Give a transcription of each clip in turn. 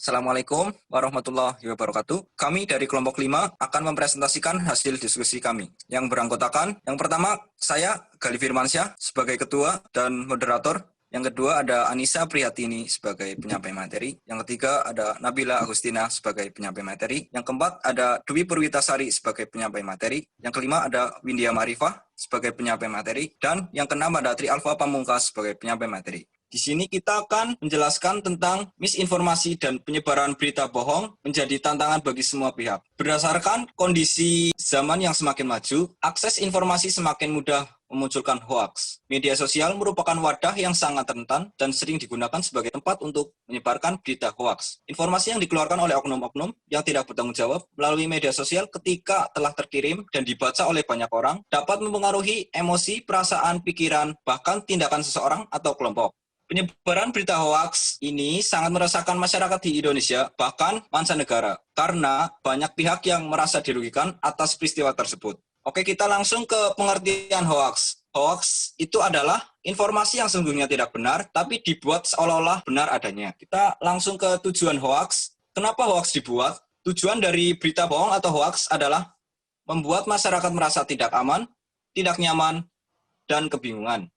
Assalamualaikum warahmatullahi wabarakatuh. Kami dari kelompok 5 akan mempresentasikan hasil diskusi kami yang beranggotakan, yang pertama saya Gali Firmansyah sebagai ketua dan moderator. Yang kedua ada Anissa Prihatini sebagai penyampai materi. Yang ketiga ada Nabila Agustina sebagai penyampai materi. Yang keempat ada Dwi Purwitasari sebagai penyampai materi. Yang kelima ada Windia Marifah sebagai penyampai materi. Dan yang keenam ada Tri Alfa Pamungkas sebagai penyampai materi. Di sini kita akan menjelaskan tentang misinformasi dan penyebaran berita bohong menjadi tantangan bagi semua pihak. Berdasarkan kondisi zaman yang semakin maju, akses informasi semakin mudah memunculkan hoaks. Media sosial merupakan wadah yang sangat rentan dan sering digunakan sebagai tempat untuk menyebarkan berita hoaks. Informasi yang dikeluarkan oleh oknum-oknum yang tidak bertanggung jawab melalui media sosial ketika telah terkirim dan dibaca oleh banyak orang dapat mempengaruhi emosi, perasaan, pikiran, bahkan tindakan seseorang atau kelompok. Penyebaran berita hoaks ini sangat meresahkan masyarakat di Indonesia, bahkan mancanegara, karena banyak pihak yang merasa dirugikan atas peristiwa tersebut. Oke, kita langsung ke pengertian hoaks. Hoaks itu adalah informasi yang sesungguhnya tidak benar, tapi dibuat seolah-olah benar adanya. Kita langsung ke tujuan hoaks. Kenapa hoaks dibuat? Tujuan dari berita bohong atau hoaks adalah membuat masyarakat merasa tidak aman, tidak nyaman, dan kebingungan.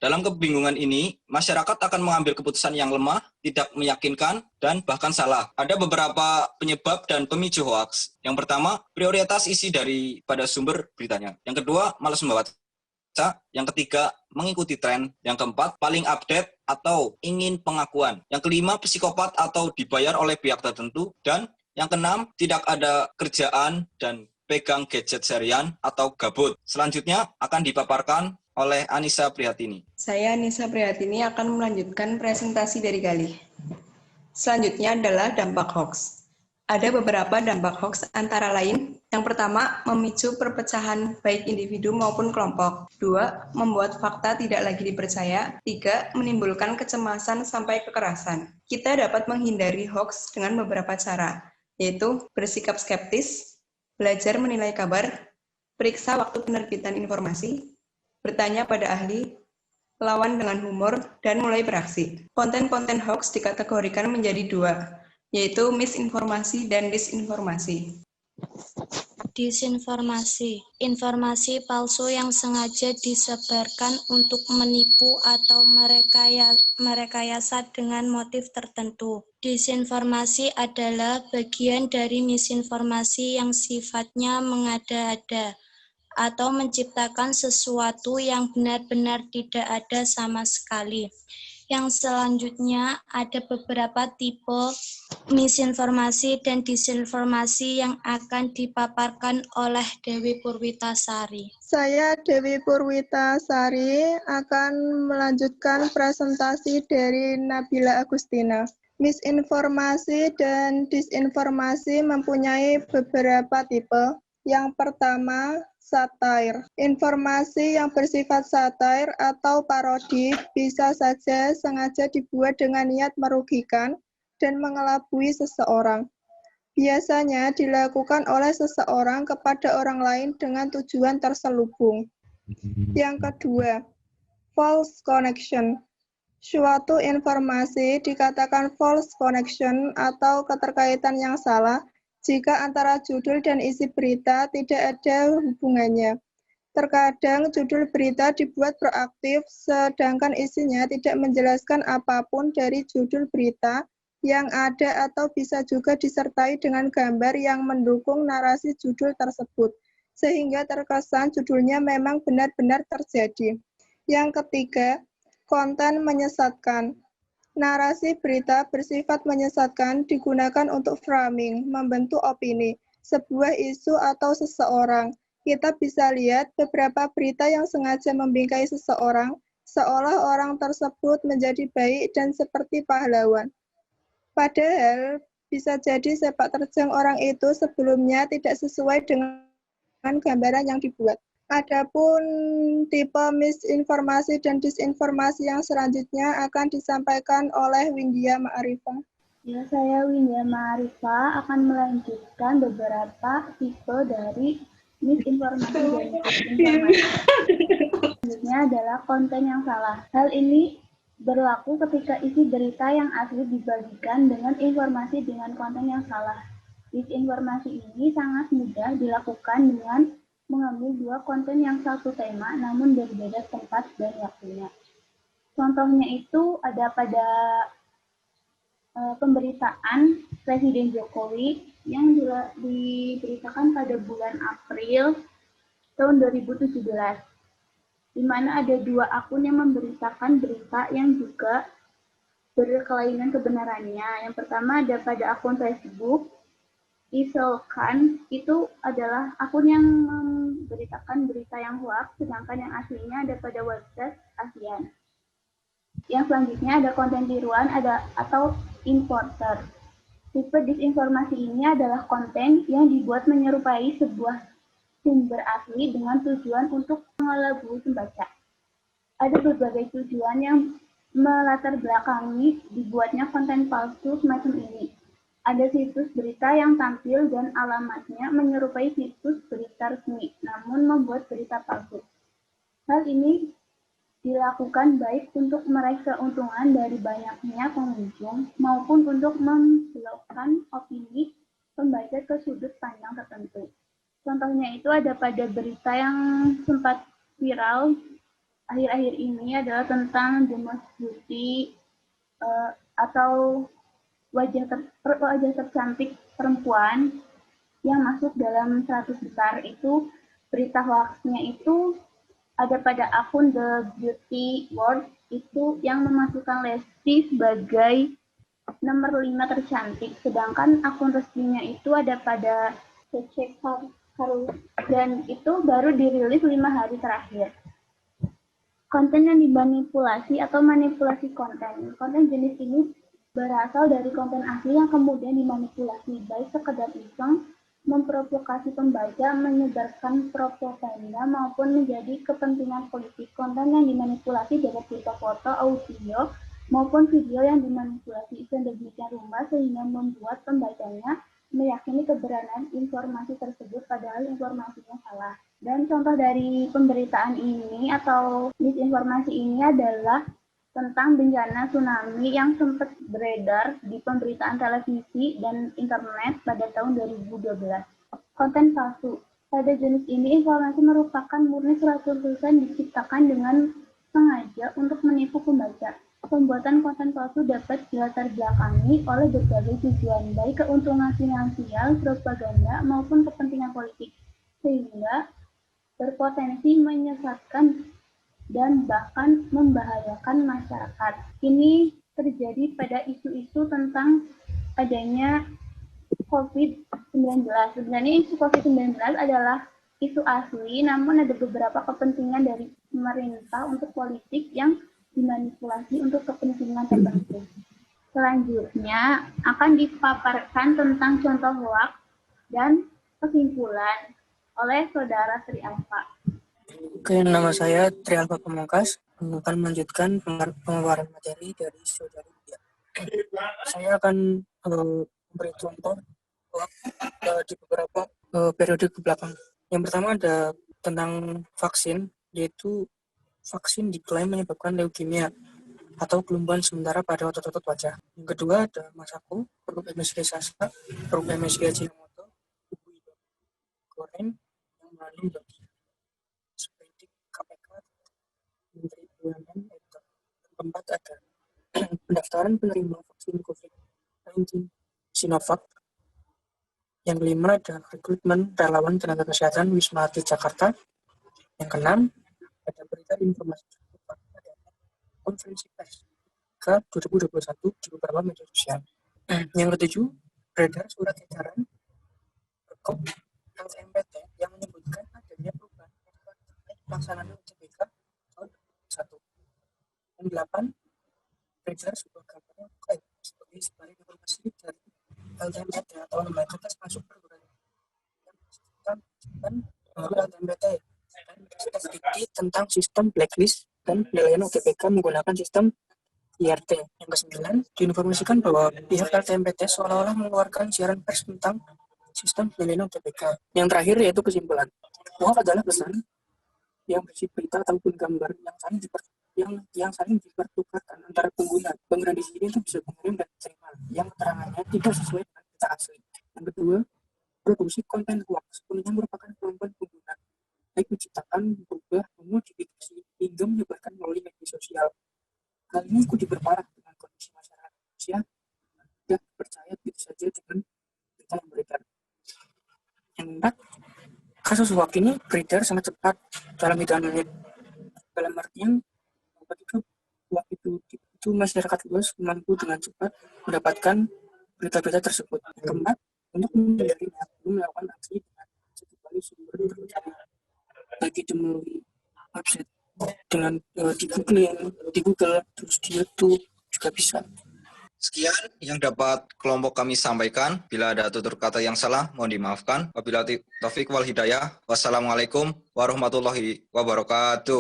Dalam kebingungan ini, masyarakat akan mengambil keputusan yang lemah, tidak meyakinkan, dan bahkan salah. Ada beberapa penyebab dan pemicu hoaks. Yang pertama, prioritas isi daripada sumber beritanya. Yang kedua, malas membaca. Yang ketiga, mengikuti tren. Yang keempat, paling update atau ingin pengakuan. Yang kelima, psikopat atau dibayar oleh pihak tertentu. Dan yang keenam, tidak ada kerjaan dan pegang gadget seharian atau gabut. Selanjutnya akan dipaparkan oleh Anissa Prihatini. Saya Anissa Prihatini akan melanjutkan presentasi dari Gali. Selanjutnya adalah dampak hoaks. Ada beberapa dampak hoaks antara lain. Yang pertama, memicu perpecahan baik individu maupun kelompok. 2, membuat fakta tidak lagi dipercaya. 3, menimbulkan kecemasan sampai kekerasan. Kita dapat menghindari hoaks dengan beberapa cara, yaitu bersikap skeptis, belajar menilai kabar, periksa waktu penerbitan informasi, bertanya pada ahli, lawan dengan humor, dan mulai beraksi. Konten-konten hoax dikategorikan menjadi 2, yaitu misinformasi dan disinformasi. Disinformasi, informasi palsu yang sengaja disebarkan untuk menipu atau merekayasa dengan motif tertentu. Disinformasi adalah bagian dari misinformasi yang sifatnya mengada-ada atau menciptakan sesuatu yang benar-benar tidak ada sama sekali. Yang selanjutnya ada beberapa tipe misinformasi dan disinformasi yang akan dipaparkan oleh Dewi Purwitasari. Saya Dewi Purwitasari akan melanjutkan presentasi dari Nabila Agustina. Misinformasi dan disinformasi mempunyai beberapa tipe. Yang pertama, satire. Informasi yang bersifat satire atau parodi bisa saja sengaja dibuat dengan niat merugikan dan mengelabui seseorang. Biasanya dilakukan oleh seseorang kepada orang lain dengan tujuan terselubung. Yang kedua, false connection. Suatu informasi dikatakan false connection atau keterkaitan yang salah jika antara judul dan isi berita tidak ada hubungannya. Terkadang judul berita dibuat proaktif, sedangkan isinya tidak menjelaskan apapun dari judul berita yang ada atau bisa juga disertai dengan gambar yang mendukung narasi judul tersebut, sehingga terkesan judulnya memang benar-benar terjadi. Yang ketiga, konten menyesatkan. Narasi berita bersifat menyesatkan digunakan untuk framing, membentuk opini, sebuah isu atau seseorang. Kita bisa lihat beberapa berita yang sengaja membingkai seseorang, seolah orang tersebut menjadi baik dan seperti pahlawan. Padahal bisa jadi sepak terjang orang itu sebelumnya tidak sesuai dengan gambaran yang dibuat. Adapun tipe misinformasi dan disinformasi yang selanjutnya akan disampaikan oleh Windia Ma'arifah. Ya, saya Windia Ma'arifah akan melanjutkan beberapa tipe dari misinformasi dan disinformasi. Selanjutnya adalah konten yang salah. Hal ini berlaku ketika isi berita yang asli dibagikan dengan informasi dengan konten yang salah. Disinformasi ini sangat mudah dilakukan dengan mengambil dua konten yang satu tema namun berbeda tempat dan waktunya. Contohnya itu ada pada pemberitaan Presiden Jokowi yang diberitakan pada bulan April tahun 2017, di mana ada dua akun yang memberitakan berita yang juga berkelainan kebenarannya. Yang pertama ada pada akun Facebook, Isolkan, itu adalah akun yang memberitakan berita yang hoax, sedangkan yang aslinya ada pada website ASEAN. Yang selanjutnya ada konten tiruan atau importer. Tipe disinformasi ini adalah konten yang dibuat menyerupai sebuah sumber asli dengan tujuan untuk mengelabui pembaca. Ada berbagai tujuan yang melatar belakangi dibuatnya konten palsu semacam ini. Ada situs berita yang tampil dan alamatnya menyerupai situs berita resmi, namun membuat berita palsu. Hal ini dilakukan baik untuk meraih keuntungan dari banyaknya pengunjung maupun untuk membelokkan opini pembaca ke sudut pandang tertentu. Contohnya itu ada pada berita yang sempat viral akhir-akhir ini adalah tentang The Most Beauty atau wajah tercantik perempuan yang masuk dalam 100 besar. Itu berita hoaxnya itu ada pada akun The Beauty World itu yang memasukkan Lesti sebagai nomor 5 tercantik, sedangkan akun resminya itu ada pada Cecek Haru dan itu baru dirilis 5 hari terakhir. Konten yang dimanipulasi atau manipulasi konten. Konten jenis ini berasal dari konten asli yang kemudian dimanipulasi, baik sekedar iseng, memprovokasi pembaca, menyebarkan propaganda, maupun menjadi kepentingan politik. Konten yang dimanipulasi dapat berupa foto, audio, maupun video yang dimanipulasi sedemikian rupa sehingga membuat pembacanya meyakini kebenaran informasi tersebut padahal informasinya salah. Dan contoh dari pemberitaan ini atau disinformasi ini adalah tentang bencana tsunami yang sempat beredar di pemberitaan televisi dan internet pada tahun 2012. Konten palsu. Pada jenis ini, informasi merupakan murni surat tulisan diciptakan dengan sengaja untuk menipu pembaca. Pembuatan konten palsu dapat dilatar belakangi oleh berbagai tujuan, baik keuntungan finansial, propaganda, maupun kepentingan politik, sehingga berpotensi menyesatkan dan bahkan membahayakan masyarakat. Ini terjadi pada isu-isu tentang adanya COVID-19. Sebenarnya isu COVID-19 adalah isu asli, namun ada beberapa kepentingan dari pemerintah untuk politik yang dimanipulasi untuk kepentingan tertentu. Selanjutnya akan dipaparkan tentang contoh hoax dan kesimpulan oleh Saudara Sri Alfa. Oke, nama saya Trialfa Pamungkas, akan melanjutkan pemaparan materi dari Saudari Dia. Saya akan memberi contoh di beberapa periode ke belakang. Yang pertama ada tentang vaksin, yaitu vaksin diklaim menyebabkan leukemia atau kelumpuhan sementara pada otot-otot wajah. Yang kedua ada Masako, produk MSG Sasa, produk MSG Ajinomoto, goreng yang mengandung babi. KPK, Menteri BUMN, itu. Keempat ada pendaftaran penerima vaksin COVID-19 Sinovac. Yang kelima ada rekrutmen relawan tenaga kesehatan Wisma Atlet Jakarta. Yang keenam ada berita informasi pada konferensi pers ke 2021 di beberapa media sosial. Yang ketujuh beredar surat edaran Rekop LMPT yang menyebutkan adanya perubahan pelaksanaan UTBK tahun 2021. Yang 8 beredar sebuah gambar yang terkait sebagai sebagai informasi dari LMPT atau lembaga tes masuk perguruan dan LMPT dan Universitas Dikti tentang sistem blacklist dan penilaian UTBK menggunakan sistem IRT. Yang ke-9 diinformasikan bahwa pihak LMPT seolah-olah mengeluarkan siaran pers tentang sistem penilaian UTBK. Yang terakhir yaitu kesimpulan. Hoax adalah pesan yang berisi berita ataupun gambar yang saling yang saling dipertukarkan antara pengguna. Pengguna di sini itu bisa mengirim dan terima yang keterangannya tidak sesuai dengan data asli. Yang kedua, produksi konten hoax sepenuhnya merupakan kemampuan pengguna, baik menciptakan, berubah, memodifikasi, hingga menyebarkan melalui media sosial. Hal ini ikut diperparah dengan kondisi masyarakat Indonesia tidak percaya begitu saja dengan berita yang beredar. Yang keempat, kasus hoax ini beredar sangat cepat dalam hitungan menit. Dalam artian, ketika hoax itu masyarakat luas mampu dengan cepat mendapatkan berita-berita tersebut. Yang keempat, untuk menghindarinya, belum melakukan aksi dengan satu kali sumber terpercaya, baik itu melalui website dengan di Google, terus di YouTube juga bisa. Sekian yang dapat kelompok kami sampaikan. Bila ada tutur kata yang salah, mohon dimaafkan. Wabillahi taufik wal hidayah. Wassalamualaikum warahmatullahi wabarakatuh.